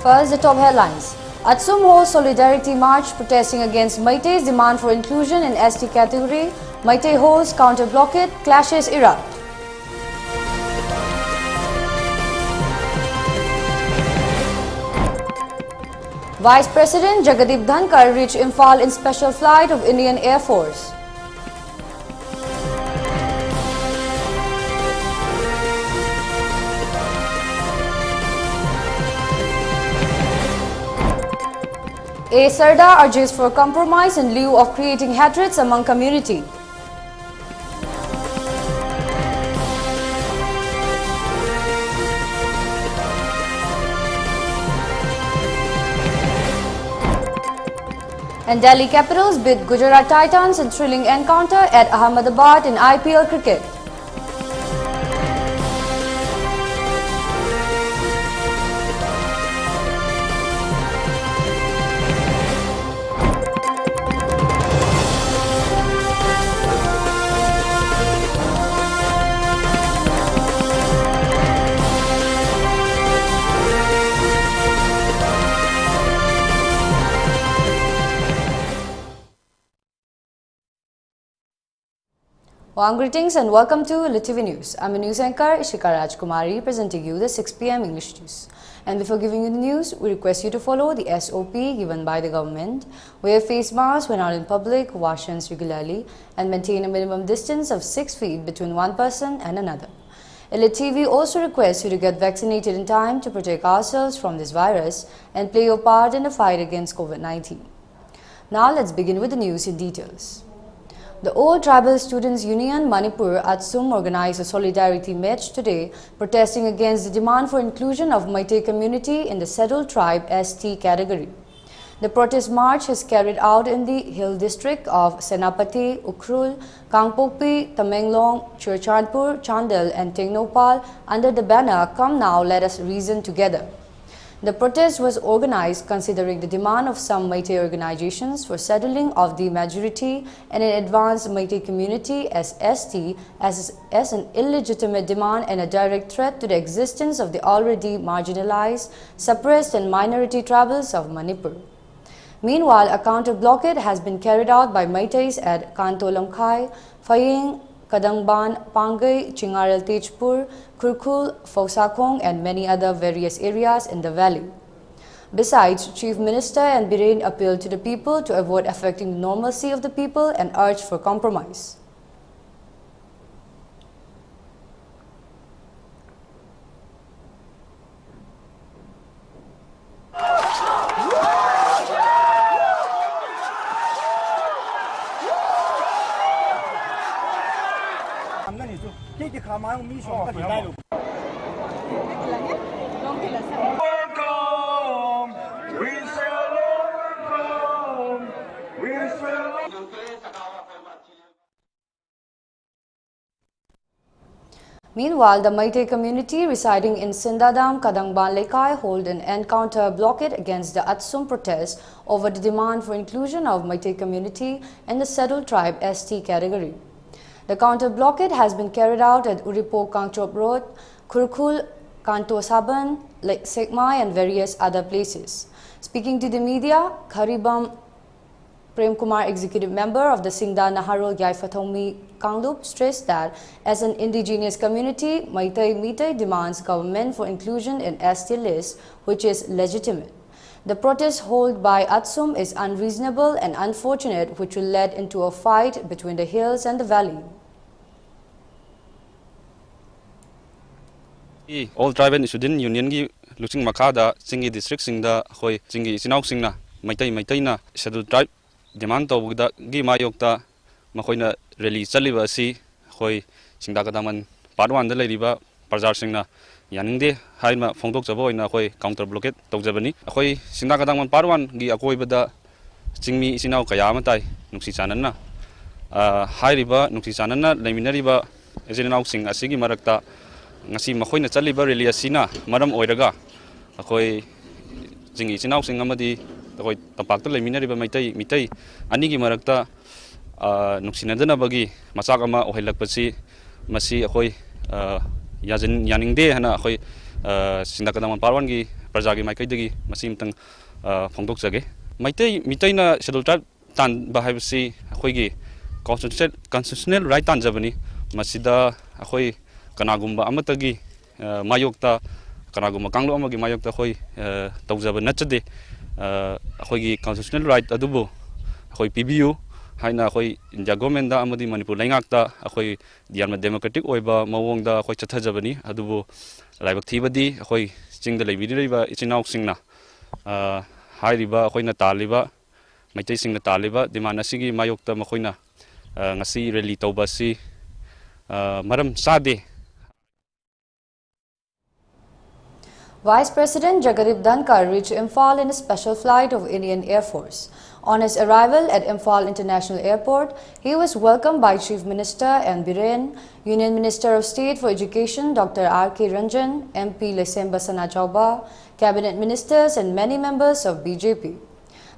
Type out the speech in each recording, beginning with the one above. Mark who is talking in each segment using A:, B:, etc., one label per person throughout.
A: First, the top headlines. Atsum holds Solidarity March protesting against Meitei's demand for inclusion in ST category. Meitei holds counter-blockade, clashes erupt. Vice President Jagdeep Dhankar reached Imphal in special flight of Indian Air Force. A. Sardar urges for compromise in lieu of creating hatreds among community. And Delhi Capitals beat Gujarat Titans in thrilling encounter at Ahmedabad in IPL cricket. Warm greetings and welcome to ELITETV News. I'm a news anchor, Ishika Rajkumari, presenting you the 6 p.m. English news. And before giving you the news, we request you to follow the SOP given by the government. Wear face masks when out in public, wash hands regularly, and maintain a minimum distance of 6 feet between one person and another. ELITETV also requests you to get vaccinated in time to protect ourselves from this virus and play your part in the fight against COVID-19. Now let's begin with the news in details. The All Tribal Students Union Manipur Atsum organized a solidarity march today protesting against the demand for inclusion of Meitei community in the scheduled tribe ST category. The protest march is carried out in the hill district of Senapati, Ukhrul, Kangpokpi, Tamenglong, Churchandpur, Chandel and Tengnopal under the banner "Come Now, Let Us Reason Together." The protest was organized considering the demand of some Meitei organizations for settling of the majority and an advanced Meitei community as ST as an illegitimate demand and a direct threat to the existence of the already marginalized, suppressed and minority tribals of Manipur. Meanwhile, a counter-blockade has been carried out by Meiteis at Kanto Longkhai, Phaying, Kadangban, Pangai, Chingarel Tejpur, Kurkul, Phosakong and many other various areas in the valley. Besides, Chief Minister and Biren appealed to the people to avoid affecting the normalcy of the people and urged for compromise. Meanwhile, the Meitei community residing in Sindadam, Kadangban Lekai hold an encounter blockade against the Atsum protest over the demand for inclusion of Meitei community in the settled tribe ST category. The counter blockade has been carried out at Uripo Kangchop Road, Kurkul, Kanto Saban, Lake Sekmai and various other places. Speaking to the media, Kharibam Prem Kumar, executive member of the Singda Naharol Yaifathomi Kanglup, stressed that as an indigenous community, Meitei demands government for inclusion in ST list, which is legitimate. The protest held by Atsum is unreasonable and unfortunate, which will lead into a fight between the hills and the valley.
B: All Tribal Student Union gi Luching Makada, Singi District Singda, Hoi, Singi Sinau Singna, Meitei na, Scheduled Tribe, demand to Buddha Gimayokta, Makoina release Salivasi, Hoi, Singdakadaman, Padwan the Ladiba, Pazar Singna, Yaninde, Haima, Fondok Savo in a Hoi, counter blockade, Togzabani, Hoi, Singdakadaman Padwan, Gi Akoibada, Singmi Sinau Kayamatai, Nuxisanana, High River, Nuxisanana, Laminariba, as in Sing, Asigi Marakta. Ngasi makoina chaliba rally asina maram oiraga akoi jingi chinau sing amadi akoi tapakta leminariba mitai anigi marakta nuksinadana bagi masak ama ohelakpasi masi akoi yaningde hana akoi sindakadaman parwan gi Prajagi Maikaidagi, Masim Tang Pongdok Mitaina Schedule Tribe Tan Bahabsi, Ahoigi, constitutional right on Jabani, Masida, Ahoy, Kanagumba Amatagi, Mayokta, Kanaguma Kanglo Amagi Mayokta Hoy, Tauzaban Nachade, Ahoigi constitutional right Adubo, Hoy PBU, Haina Hoy Jagomenda Amadi Manipur Langakta, Ahoy Diarma Democratic Oiba, Mawonga, Hoy Chatajabani, Adubo, Labaktivadi, Hoy Sing the Levidiva, it's in Auxingna. High riba, Hoina Taliba, Maitay Sing the Taliba, the Manasigi, Mayokta Mahoina, Nasi Reli Tobasi, Madam Sadi.
A: Vice President Jagadip Dhankar reached Imphal in a special flight of Indian Air Force. On his arrival at Imphal International Airport, he was welcomed by Chief Minister M. Biren, Union Minister of State for Education Dr. R.K. Ranjan, MP Lesemba Sana Chauba, Cabinet Ministers and many members of BJP.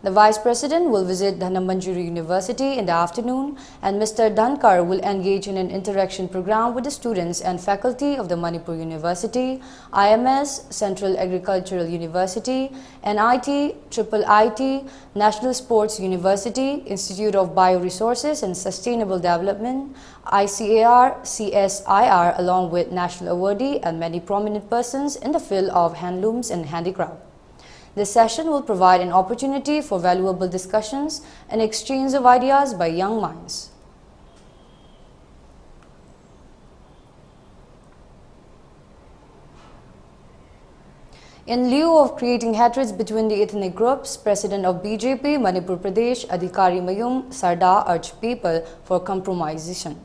A: The Vice President will visit Dhanambanjuri University in the afternoon, and Mr. Dhankar will engage in an interaction program with the students and faculty of the Manipur University, IMS, Central Agricultural University, NIT, Triple IT, National Sports University, Institute of Bioresources and Sustainable Development, ICAR, CSIR, along with national awardee and many prominent persons in the field of handlooms and handicraft. This session will provide an opportunity for valuable discussions and exchange of ideas by young minds. In lieu of creating hatreds between the ethnic groups, President of BJP Manipur Pradesh Adhikari Mayum Sardar urged people for compromisation.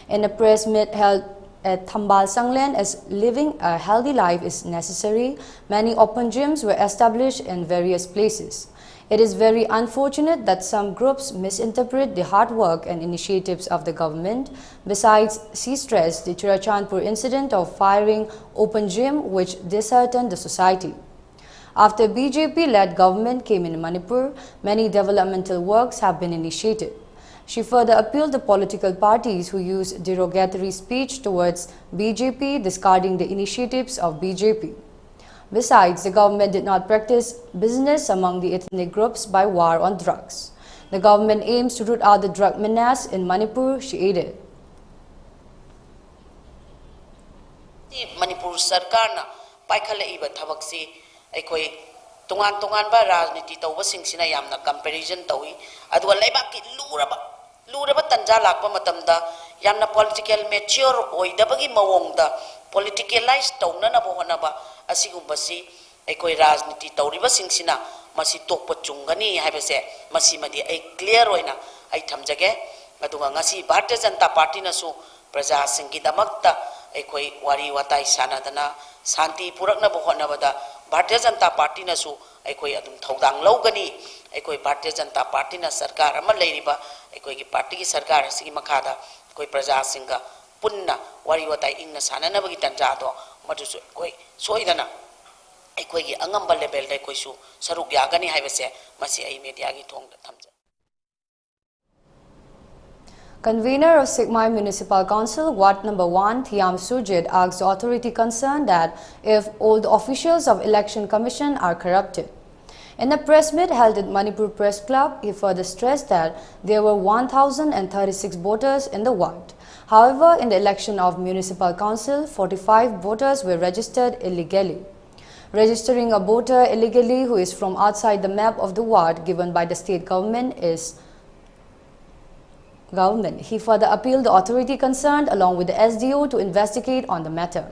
A: In a press meet held at Thambal Sanglen, as living a healthy life is necessary, many open gyms were established in various places. It is very unfortunate that some groups misinterpret the hard work and initiatives of the government. Besides, she stressed the Chirachandpur incident of firing open gym which disheartened the society. After BJP-led government came in Manipur, many developmental works have been initiated. She further appealed to political parties who use derogatory speech towards BJP, discarding the initiatives of BJP. Besides, the government did not practice business among the ethnic groups by war on drugs. The government aims to root out the drug menace in Manipur, she added.
C: Manipur Sarkarna, Paikalaiba Tavaksi, Ekoi, Tungan ba Rajniti Tawasing Sinayamna comparison Tawi, Adwa Lebaki Luraba Tanja Lakpa Matamda, Yamna political mature Oidabagi Mawongda, politicalized Taunana Bohanaba, Asigumbasi, Ekoi Rajniti Tauriba Singsina, Masi Tokpa Chungani, Habese, Masimadi, a clear oina, item jage, Adungasi, Bartezanta Partina Su, Praja Singidamakta, Ekoi Wari Watai Sanadana, Santi Purakna Bohanabada, Bartezanta Partina Su, Ekoi Adum Todang Logani, Ekoi Bartezanta Partina Sarkar, Amalariba, Ekoi Party Sarkar, Simakada, Koi Praja Singa, Punna, Wari Watai Inna Sananabagi Tanjado, Matusu, Koi, Soidana. Ekoi Angamba level de Koisu, Saruk Yagani Havese, Masi Mediagi Tong the Tamja.
A: Convener of Sikmai Municipal Council, Ward Number 1, Thiam Surjit, asked the authority concerned that if all the officials of Election Commission are corrupted. In a press meet held at Manipur Press Club, he further stressed that there were 1,036 voters in the ward. However, in the election of Municipal Council, 45 voters were registered illegally. Registering a voter illegally who is from outside the map of the ward given by the state government is He further appealed the authority concerned along with the SDO to investigate on the matter.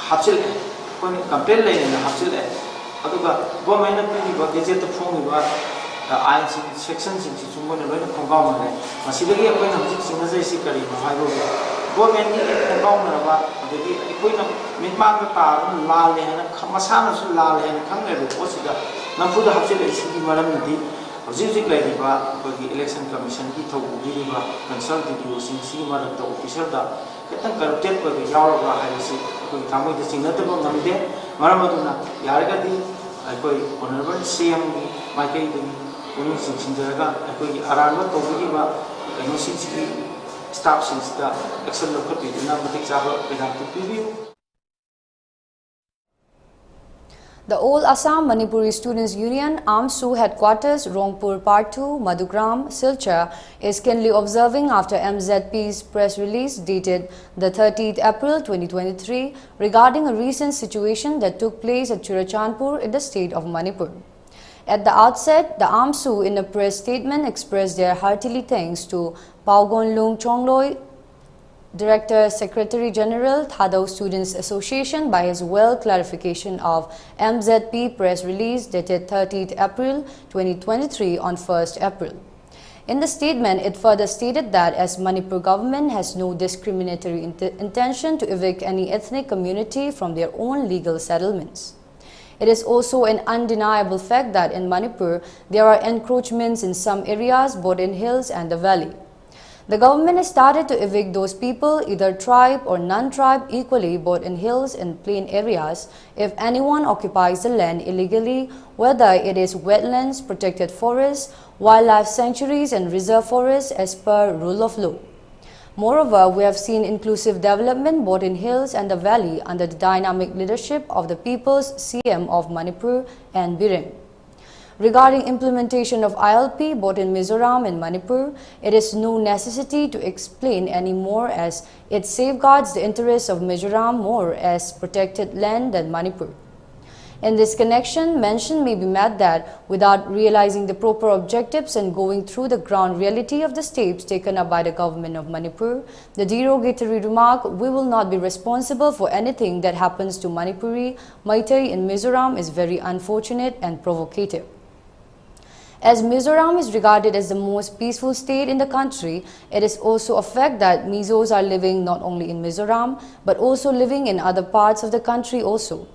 D: Hapsil, campaign line and Hapsil, Aduga, government gadget the phone with I sections in Suman and Congoman, Masibagi, when I'm sitting as a secret in Hydro. Government Congoman, the Equin of Midmanga, Lal and Kamasana, Lal and Kangar, what's the Nafuda Hapsil is Maramati, hojik laiba koi election commission ki thobi ba consultative using si marak to official da ketang corrupted ko yaw ba hai si koi thamoi de singna to ngamde maramaduna yarga di koi honorable cm ni mai de uni sinjaraga koi aranba to ba eno si staff since the excel local piduna matik jaba penalty preview.
A: The All Assam Manipuri Students Union AMSU headquarters Rongpur Part 2 Madhugram Silchar is keenly observing after MZP's press release dated the 30th April 2023 regarding a recent situation that took place at Churachandpur in the state of Manipur. At the outset, the AMSU in a press statement expressed their heartily thanks to Paugonlung Chongloi, Director Secretary General Thadao Students Association by his well clarification of MZP press release dated 30th April 2023 on 1st April. In the statement, it further stated that as Manipur government has no discriminatory intention to evict any ethnic community from their own legal settlements. It is also an undeniable fact that in Manipur, there are encroachments in some areas both in hills and the valley. The government has started to evict those people, either tribe or non-tribe, equally both in hills and plain areas, if anyone occupies the land illegally, whether it is wetlands, protected forests, wildlife sanctuaries and reserve forests as per rule of law. Moreover, we have seen inclusive development both in hills and the valley under the dynamic leadership of the People's CM of Manipur and Birem. Regarding implementation of ILP both in Mizoram and Manipur, it is no necessity to explain anymore as it safeguards the interests of Mizoram more as protected land than Manipur. In this connection, mention may be made that without realizing the proper objectives and going through the ground reality of the steps taken up by the government of Manipur, the derogatory remark, "We will not be responsible for anything that happens to Manipuri, Meitei in Mizoram" is very unfortunate and provocative. As Mizoram is regarded as the most peaceful state in the country, it is also a fact that Mizos are living not only in Mizoram, but also living in other parts of the country also.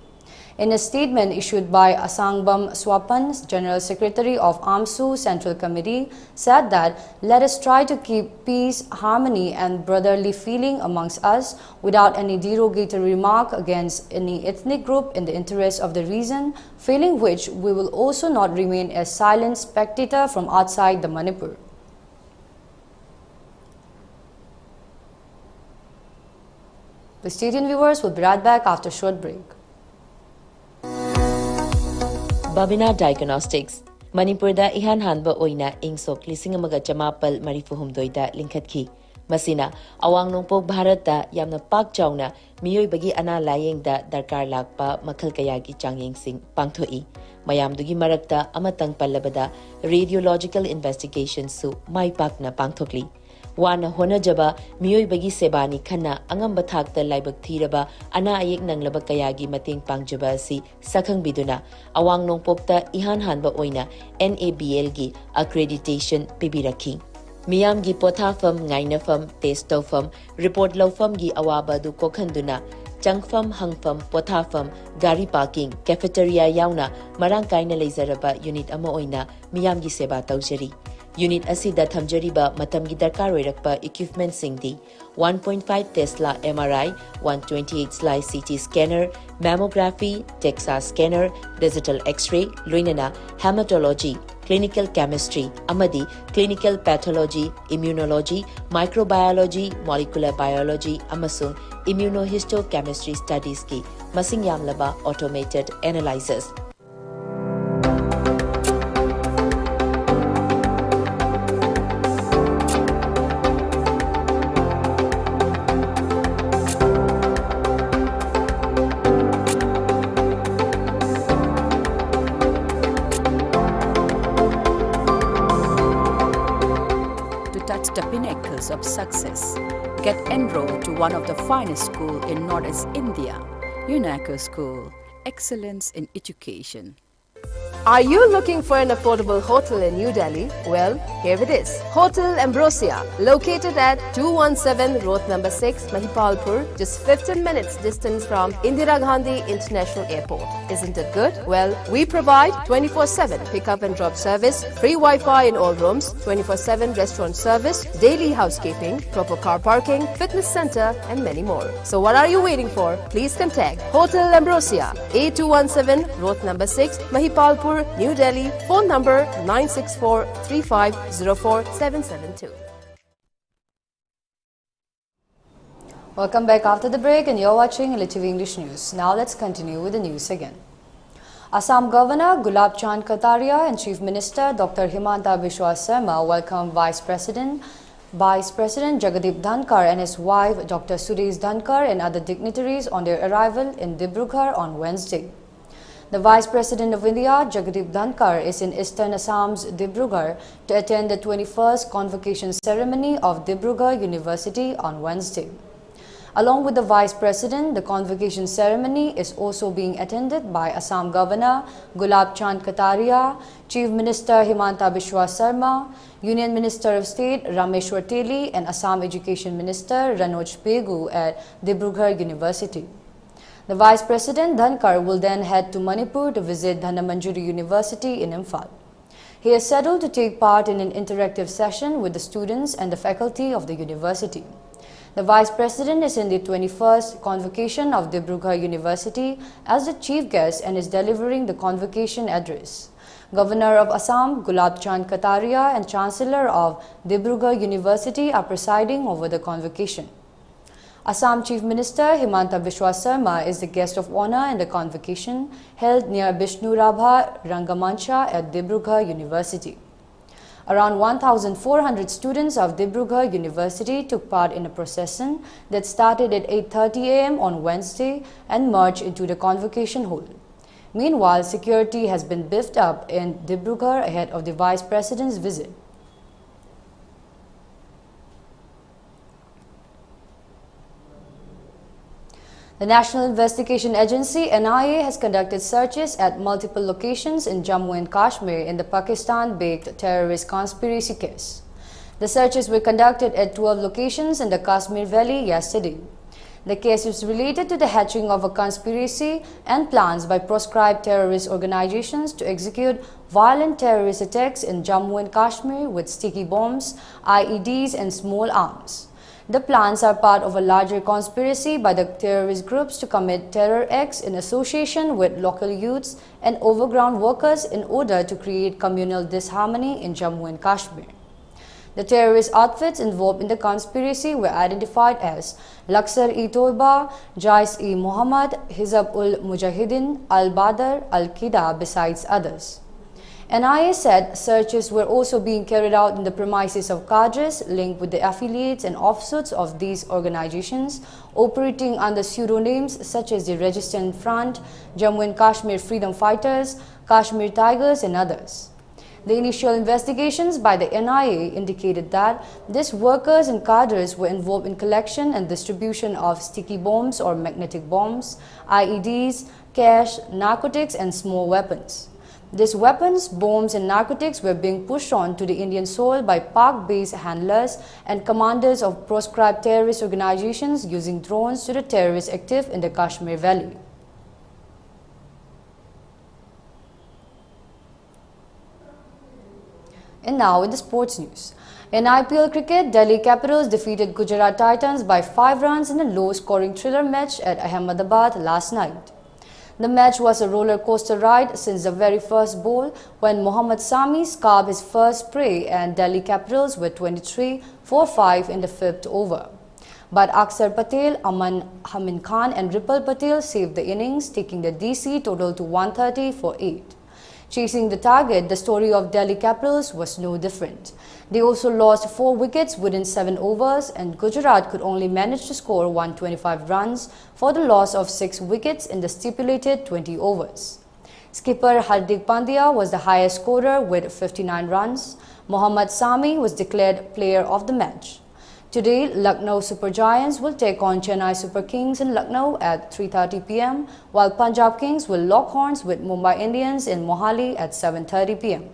A: In a statement issued by Asangbam Swapan, General Secretary of AMSU Central Committee, said that let us try to keep peace, harmony and brotherly feeling amongst us without any derogatory remark against any ethnic group in the interest of the region, failing which we will also not remain a silent spectator from outside the Manipur. The stadium viewers will be right back after a short break.
E: Babina Diagnostics Manipur da ihan hanba oina ingsok lising amaga jamapal marifuhumdoi da linkhatki. Masina awang nongpok Bharat da yamna pak chawna miyoi bagi ana layeng da darkar lakpa makhal kayagi changyeng sing pangthoi. Mayamdugi marakta amatang pallabada radiological investigation su mai pakna pangthokli. Wana honajaba miyoi bagi sebani khana angamba thakta laibak thiraba ana ayek nanglaba kayagi mating pangjaba si sakhang biduna awang nongpokta ihan hanba oina NABL gi accreditation pibirakhi. Miyam gi pothafam ngainafam testofam report lawfam gi awaba du kokhanduna changfam hangfam pothafam gari parking cafeteria yauna marang kaina leizaraba unit ama oina miyam gi seba tawjari. Unit asida thamjariba matamgi darkar oirakpa equipment singdi 1.5 Tesla MRI, 128 slice CT scanner, mammography, DEXA scanner, digital X-ray, loinana, hematology, clinical chemistry, amadi, clinical pathology, immunology, microbiology, molecular biology, amasung immunohistochemistry studies ki masing yamlaba automated analyzers.
F: The pinnacles of success. Get enrolled to one of the finest schools in Northeast India, UNACO School, Excellence in Education.
G: Are you looking for an affordable hotel in New Delhi? Well, here it is. Hotel Ambrosia, located at 217 Road number 6, Mahipalpur, just 15 minutes distance from Indira Gandhi International Airport. Isn't it good? Well, we provide 24/7 pick-up and drop service, free Wi-Fi in all rooms, 24/7 restaurant service, daily housekeeping, proper car parking, fitness center, and many more. So what are you waiting for? Please contact Hotel Ambrosia, A217 Road number 6, Mahipalpur, New Delhi. Phone number 964-3504-772.
A: Welcome back after the break, and you're watching ELITETV English News. Now let's continue with the news again. Assam Governor Gulab Chand Kataria and Chief Minister Dr. Himanta Biswa Sarma welcomed Vice President Jagdeep Dhankar and his wife Dr. Suresh Dhankar and other dignitaries on their arrival in Dibrugarh on Wednesday. The Vice President of India, Jagdeep Dhankar, is in eastern Assam's Dibrugarh to attend the 21st convocation ceremony of Dibrugarh University on Wednesday. Along with the Vice President, the convocation ceremony is also being attended by Assam Governor Gulab Chand Kataria, Chief Minister Himanta Biswa Sarma, Union Minister of State Rameshwar Teli, and Assam Education Minister Ranoj Pegu at Dibrugarh University. The Vice President Dhankar will then head to Manipur to visit Dhanamanjuri University in Imphal. He is scheduled to take part in an interactive session with the students and the faculty of the university. The Vice President is in the 21st convocation of Dibrugarh University as the chief guest and is delivering the convocation address. Governor of Assam Gulab Chand Kataria and Chancellor of Dibrugarh University are presiding over the convocation. Assam Chief Minister Himanta Biswa Sarma is the guest of honor in the convocation held near Bishnu Rabha Rangamancha at Dibrugarh University. Around 1,400 students of Dibrugarh University took part in a procession that started at 8:30 a.m. on Wednesday and marched into the convocation hall. Meanwhile, security has been beefed up in Dibrugarh ahead of the Vice President's visit. The National Investigation Agency NIA has conducted searches at multiple locations in Jammu and Kashmir in the Pakistan-backed terrorist conspiracy case. The searches were conducted at 12 locations in the Kashmir Valley yesterday. The case is related to the hatching of a conspiracy and plans by proscribed terrorist organizations to execute violent terrorist attacks in Jammu and Kashmir with sticky bombs, IEDs, and small arms. The plans are part of a larger conspiracy by the terrorist groups to commit terror acts in association with local youths and overground workers in order to create communal disharmony in Jammu and Kashmir. The terrorist outfits involved in the conspiracy were identified as Lashkar-e-Toiba, Jaish-e-Mohammed, Hizb-ul-Mujahideen, Al-Badr, Al-Qaeda, besides others. NIA said searches were also being carried out in the premises of cadres linked with the affiliates and offshoots of these organizations operating under pseudonyms such as the Resistance Front, Jammu and Kashmir Freedom Fighters, Kashmir Tigers, and others. The initial investigations by the NIA indicated that these workers and cadres were involved in collection and distribution of sticky bombs or magnetic bombs, IEDs, cash, narcotics, and small weapons. These weapons, bombs, and narcotics were being pushed on to the Indian soil by Pak-based handlers and commanders of proscribed terrorist organizations using drones to the terrorists active in the Kashmir Valley. And now in the sports news. In IPL cricket, Delhi Capitals defeated Gujarat Titans by 5 runs in a low-scoring thriller match at Ahmedabad last night. The match was a roller coaster ride since the very first ball when Mohammad Sami scarred his first spray and Delhi Capitals were 23 for 5 in the 5th over. But Akshar Patel, Amin Khan and Ripal Patel saved the innings, taking the DC total to 130 for 8. Chasing the target, the story of Delhi Capitals was no different. They also lost 4 wickets within 7 overs and Gujarat could only manage to score 125 runs for the loss of 6 wickets in the stipulated 20 overs. Skipper Hardik Pandya was the highest scorer with 59 runs. Mohammad Sami was declared player of the match. Today, Lucknow Super Giants will take on Chennai Super Kings in Lucknow at 3:30 p.m., while Punjab Kings will lock horns with Mumbai Indians in Mohali at 7:30 p.m.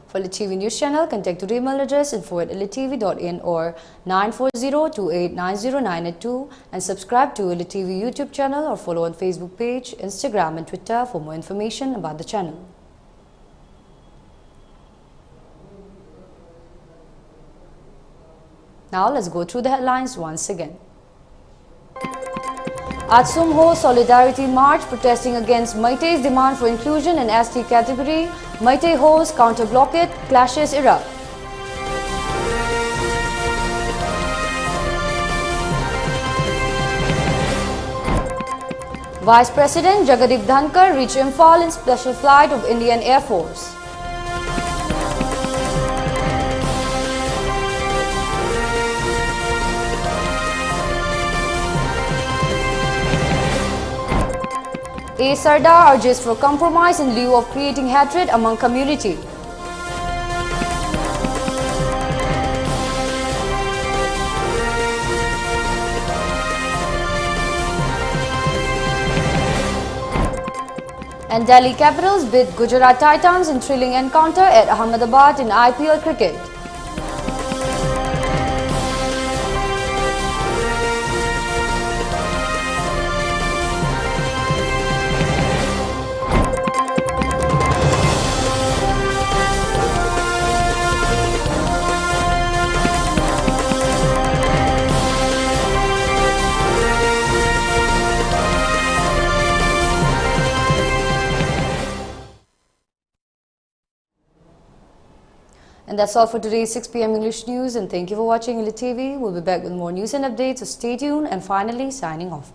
A: For ELITETV News Channel, contact the email address info@elitetv.in or 9402890982 and subscribe to ELITETV YouTube channel or follow on Facebook page, Instagram and Twitter for more information about the channel. Now let's go through the headlines once again. Atsum Ho Solidarity March protesting against Meitei's demand for inclusion in ST category. Meitei Ho's counter-blockade, clashes erupt. Vice President Jagdeep Dhankar reached Imphal in special flight of Indian Air Force. A. Sardar urges for compromise in lieu of creating hatred among community. And Delhi Capitals beat Gujarat Titans in thrilling encounter at Ahmedabad in IPL cricket. And that's all for today's 6 p.m. English news, and thank you for watching ELITETV. We'll be back with more news and updates, so stay tuned, and finally signing off.